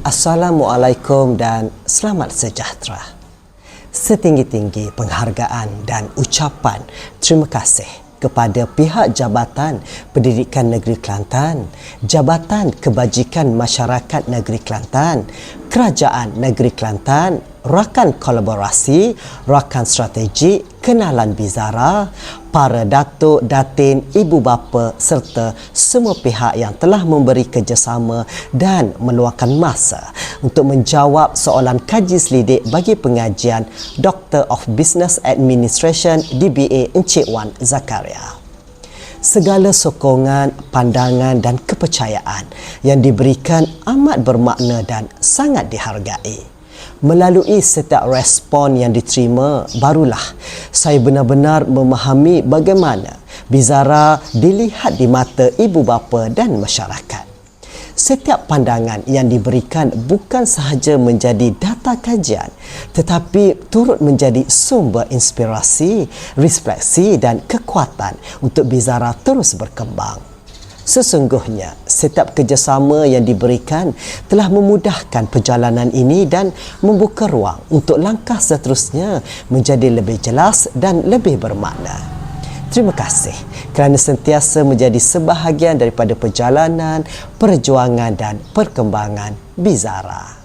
Assalamualaikum dan selamat sejahtera. Setinggi-tinggi penghargaan dan ucapan terima kasih kepada pihak Jabatan Pendidikan Negeri Kelantan, Jabatan Kebajikan Masyarakat Negeri Kelantan, Kerajaan Negeri Kelantan, rakan kolaborasi, rakan strategi, kenalan Bizara, para datuk, datin, ibu bapa serta semua pihak yang telah memberi kerjasama dan meluangkan masa untuk menjawab soalan kaji selidik bagi pengajian Doctor of Business Administration DBA Encik Wan Zakaria. Segala sokongan, pandangan dan kepercayaan yang diberikan amat bermakna dan sangat dihargai. Melalui setiap respon yang diterima, barulah saya benar-benar memahami bagaimana Bizara dilihat di mata ibu bapa dan masyarakat. Setiap pandangan yang diberikan bukan sahaja menjadi data kajian, tetapi turut menjadi sumber inspirasi, refleksi dan kekuatan untuk Bizara terus berkembang. Sesungguhnya, setiap kerjasama yang diberikan telah memudahkan perjalanan ini dan membuka ruang untuk langkah seterusnya menjadi lebih jelas dan lebih bermakna. Terima kasih kerana sentiasa menjadi sebahagian daripada perjalanan, perjuangan dan perkembangan Bizara.